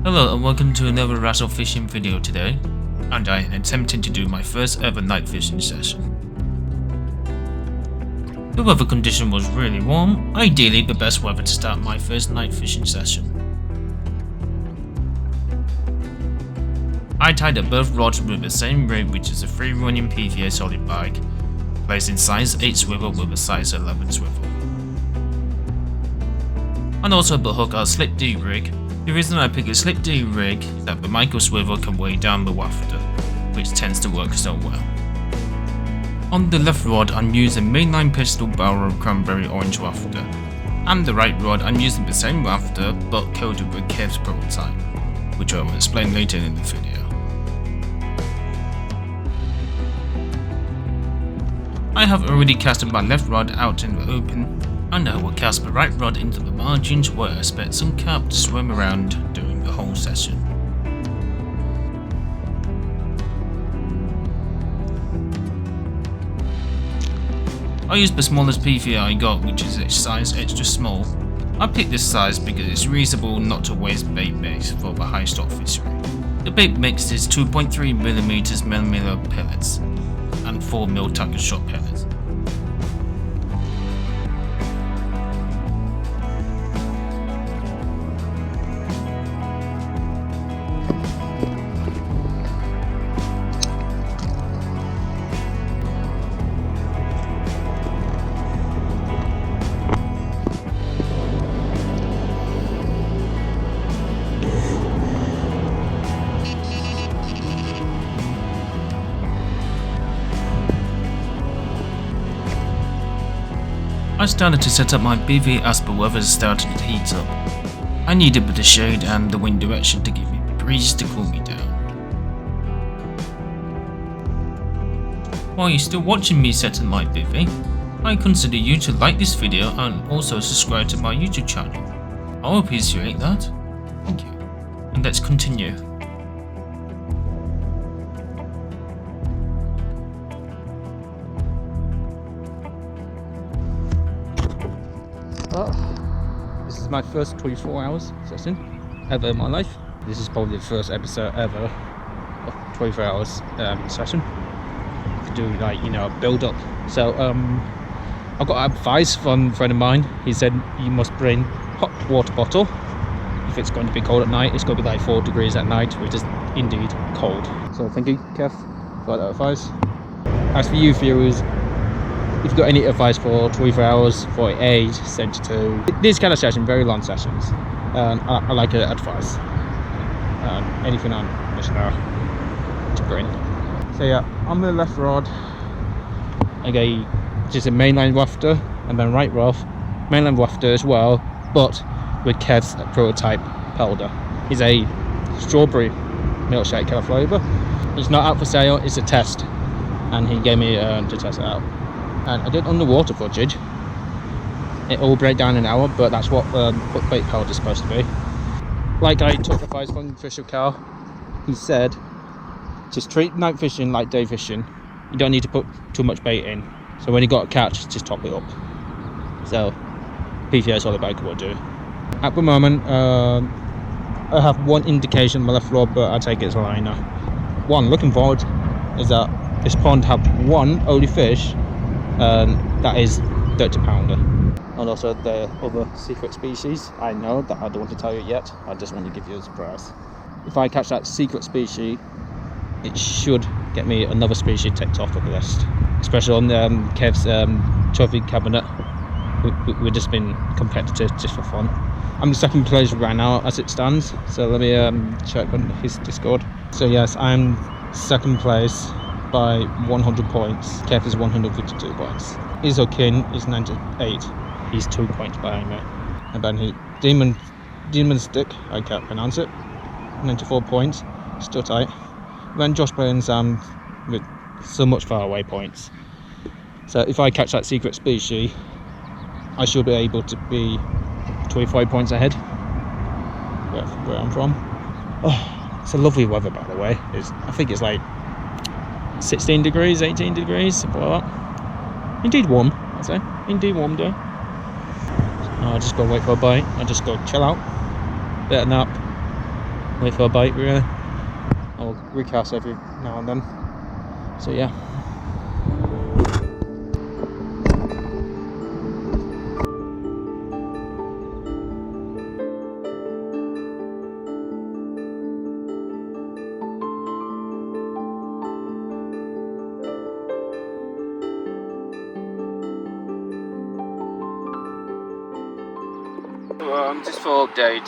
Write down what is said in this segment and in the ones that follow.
Hello and welcome to another razzle fishing video today, and I am attempting to do my first ever night fishing session. The weather condition was really warm, ideally the best weather to start my first night fishing session. I tied up both rods with the same rig, which is a free running PVA solid bike, placing size 8 swivel with a size 11 swivel. And also the hook our slip D rig. The reason I picked a slip D rig is that the micro swivel can weigh down the wafter, which tends to work so well. On the left rod I'm using mainline pistol barrel cranberry orange wafter, and the right rod I'm using the same wafter but coated with Cape's prototype, which I will explain later in the video. I have already casted my left rod out in the open, and I will cast the right rod into the margins where I expect some carp to swim around during the whole session. I used the smallest PVA I got, which is a size extra small. I picked this size because it's reasonable not to waste bait mix for the high stock fishery. The bait mix is 2.3mm millimeter pellets and 4mm trakker shot pellets. I started to set up my BV as the weather started to heat up. I needed the shade and the wind direction to give me a breeze to cool me down. While you're still watching me setting my BV, I consider you to like this video and also subscribe to my YouTube channel. I'll appreciate that. Thank you. And let's continue. This is my first 24 hours session ever in my life. This is probably the first episode ever of 24 hours session to do, like, you know, a build up. So I got advice from a friend of mine. He said you must bring hot water bottle if it's going to be cold at night. It's going to be like 4 degrees at night, which is indeed cold. So thank you, Kev, for that advice. As for you viewers, if you've got any advice for 24 hours, 48, 72, these kind of sessions, very long sessions, I like advice. Anything on listener to bring. So yeah, on the left rod, okay, just a mainline wafter, and then right rod, mainline wafter as well, but with Kev's prototype powder. It's a strawberry milkshake kind of flavour. It's not out for sale, it's a test, and he gave me to test it out. And I did underwater footage. It all break down in an hour, but that's what hookbait powder is supposed to be. Like I took advice from official Carp. He said, just treat night fishing like day fishing. You don't need to put too much bait in. So when you got a catch, just top it up. So PVA solid bike will do. At the moment, I have one indication on my left rod, but I take it as a liner. One looking forward is that this pond have one only fish. That is 30 pounder, and also the other secret species. I know that I don't want to tell you yet. I just want to give you a surprise. If I catch that secret species, it should get me another species ticked off the list, especially on Kev's trophy cabinet. We've just been competitive just for fun. I'm in second place right now as it stands, so let me check on his Discord. So yes, I'm second place by 100 points. Kev is 152 points. Isokin is 98. He's 2 points behind me. And then his demon stick, I can't pronounce it, 94 points, still tight. Then Josh Bay and Sam with so much far away points. So if I catch that secret species, I should be able to be 25 points ahead where I'm from. Oh, it's a lovely weather, by the way. I think it's like 16 degrees, 18 degrees, something like that. Indeed warm, I'd say. Indeed warm day. I'll just go wait for a bite. I'll just go chill out, bit of nap, wait for a bite really. I'll recast every now and then. So yeah. Just for update,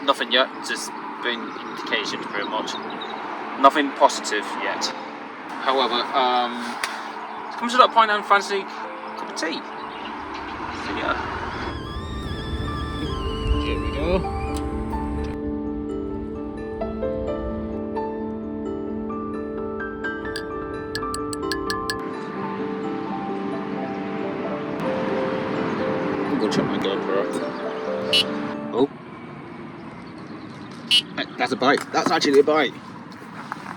nothing yet, just been indications pretty much. Nothing positive yet. However, it's come to that point I fancy a cup of tea. So yeah. Here we go. I'm gonna check my GoPro. Oh. That's a bite. That's actually a bite.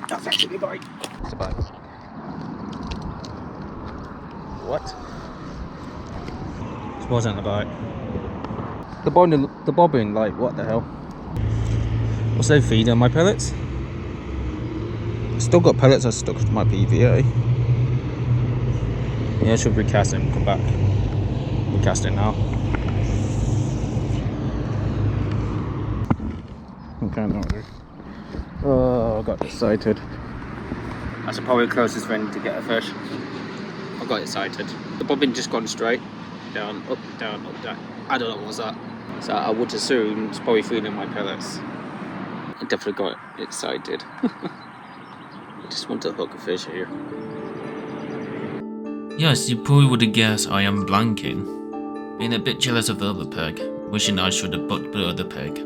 That's actually a bite. It's a bite. What? This wasn't a bite. The bobbin, like, what the hell? What's they feeding on my pellets? Still got pellets that's stuck to my PVA. Yeah, I should recast it and come back. Recast it now. Okay, no. Oh, I got excited. That's probably the closest thing to get a fish. I got excited. The bobbin just gone straight. Down, up, down, up, down. I don't know what was that. So I would assume it's probably feeding my pellets. I definitely got excited. I just want to hook a fish here. Yes, you probably would have guessed I am blanking. Being a bit jealous of the other peg, wishing I should have booked the other peg.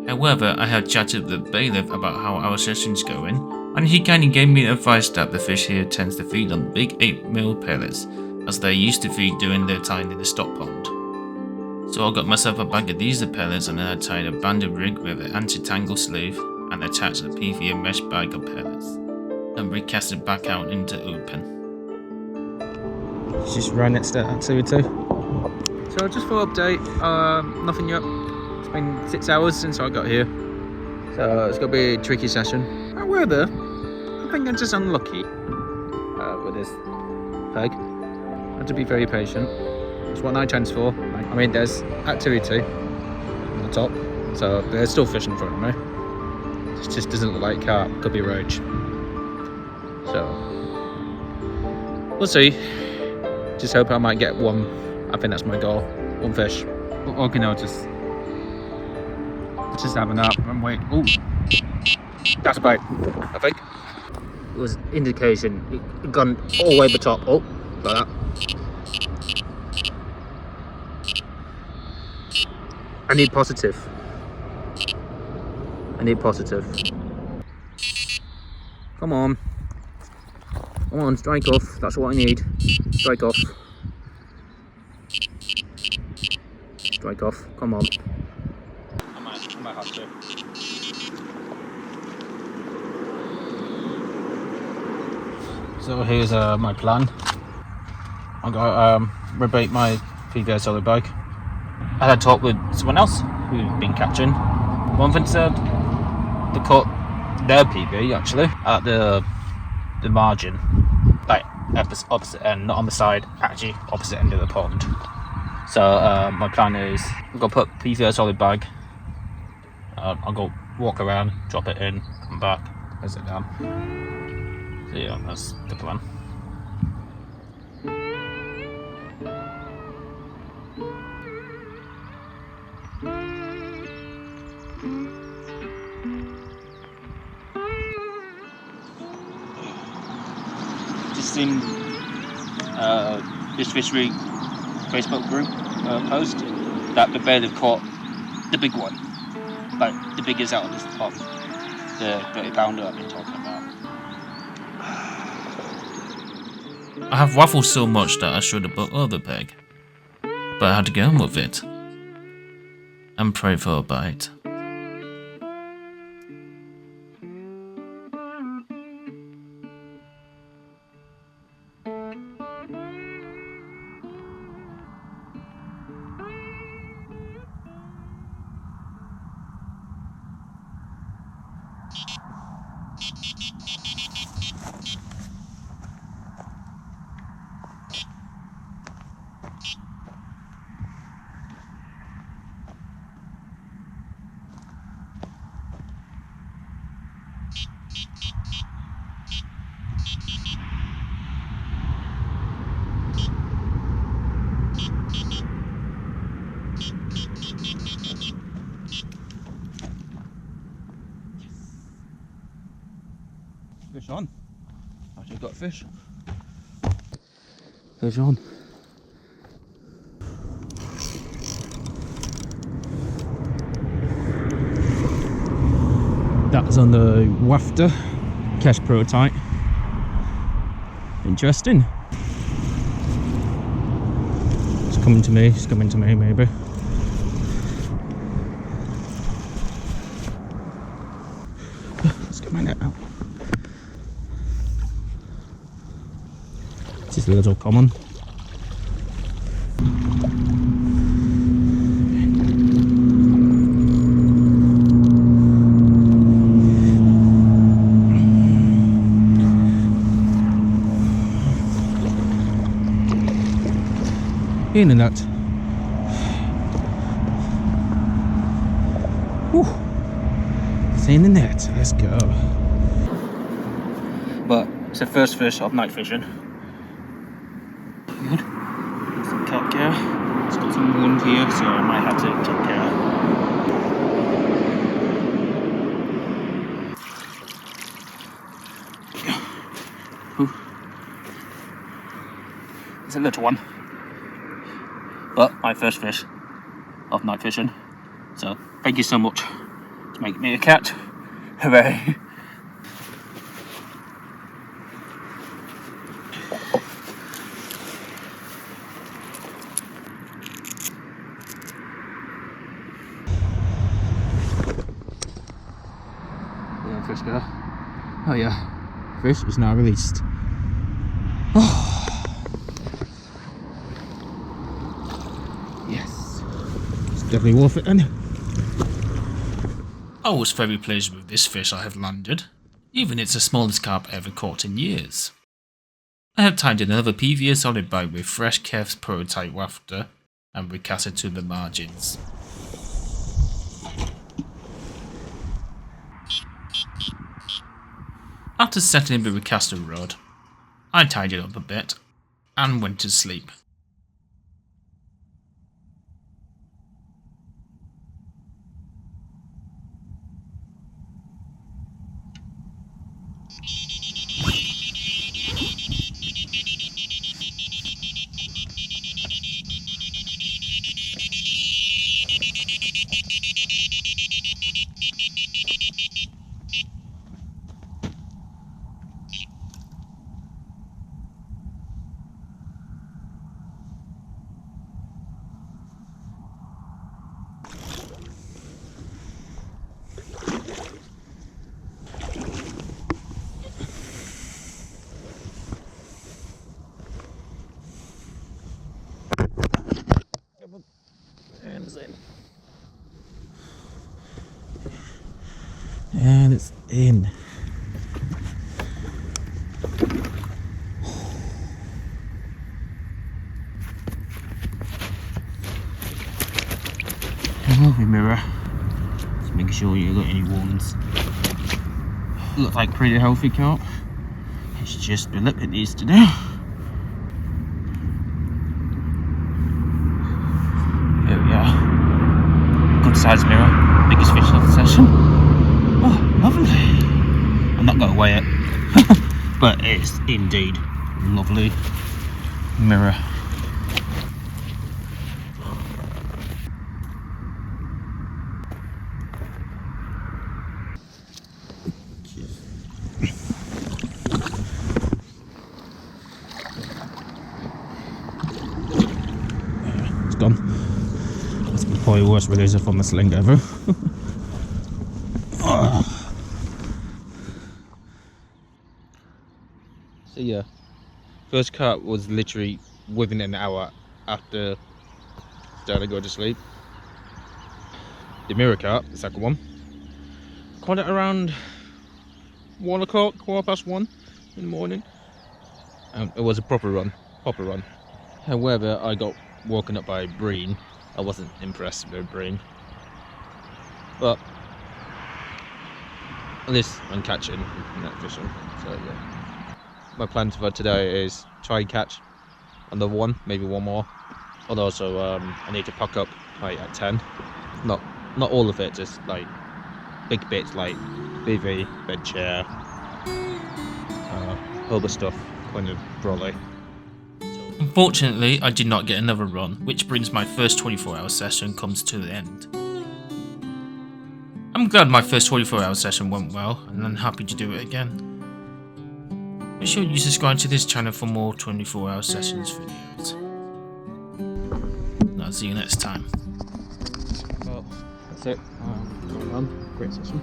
However, I had chatted with the bailiff about how our session's going, and he kindly gave me advice that the fish here tends to feed on big 8mm pellets, as they used to feed during their time in the stock pond. So I got myself a bag of these pellets and then I tied a banded rig with an anti-tangle sleeve and attached a PVA mesh bag of pellets, and recast it back out into open. Just right next to activity. So just for update, nothing yet. It's been 6 hours since I got here, so it's gonna be a tricky session. However, I think I'm just unlucky with this peg. I have to be very patient. It's what night time's for. I mean, there's activity on the top, so there's still fish in front of me. It just doesn't look like carp, could be roach. So we'll see. Just hope I might get one. I think that's my goal. One fish. Or can I just have a nap and wait. Ooh, that's a bite, I think. It was indication. It gone all the way to the top. Oh, like that. I need positive. Come on. Come on, strike off. That's what I need. Strike off. Strike off. Come on. I might have to. So here's my plan. I'm gonna rebate my PVA solid bag. I had a talk with someone else who's been catching. One thing said they caught their PV actually at the margin, like opposite end, not on the side, actually opposite end of the pond. So my plan is I'm gonna put PVA solid bag. I'll go walk around, drop it in, come back, place it down. So yeah, that's the plan. Just seen this fishery Facebook group post that the bailiff caught the big one, like the biggest out of this pond, the 30-pounder I've been talking about. I have waffled so much that I should have booked other peg, but I had to go on with it and pray for a bite. Fish on. Actually got a fish. Fish on. That's on the wafter. Cash prototype. Interesting. It's coming to me, maybe. Let's get my net out. Just a little common. In and out. Whew. It's in the net. Let's go. But it's the first fish of night fishing. Good. Some cut care. It's got some wound here, so I might have to cut care. It's a little one. But my first fish of night fishing. So thank you so much to make me a cat. Hooray! Yeah, fish go. Oh yeah, fish is now released. Oh. Definitely worth it then. I was very pleased with this fish I have landed, even it's the smallest carp ever caught in years. I have tied another PVA solid bite with fresh Kev's prototype wafter and recast it to the margins. After settling the recaster rod, I tied it up a bit and went to sleep. And it's in. Lovely mirror. Just making sure you got any wounds. Looks like pretty healthy carp. It's just the lip it needs to do. Here we are. Good size mirror. Biggest fish of the session. Oh, lovely. I'm not going to weigh it, but it's indeed lovely mirror. It's gone. That's probably the worst release from a sling ever. So yeah, first carp was literally within an hour after starting to go to sleep. The mirror carp, the second one, caught it around 1 o'clock, 1:15 in the morning. It was a proper run. However, I got woken up by bream. I wasn't impressed with bream, but at least I'm catching net fishing. So yeah. My plan for today is try and catch another one, maybe one more. And also, I need to pack up like at 10. Not all of it, just like big bits like BV, bed chair, other stuff kind of brolly. Unfortunately, I did not get another run, which brings my first 24-hour session comes to the end. I'm glad my first 24-hour session went well, and I'm happy to do it again. Make sure you subscribe to this channel for more 24-hour sessions videos. And I'll see you next time. Well, that's it. Going on. Great session.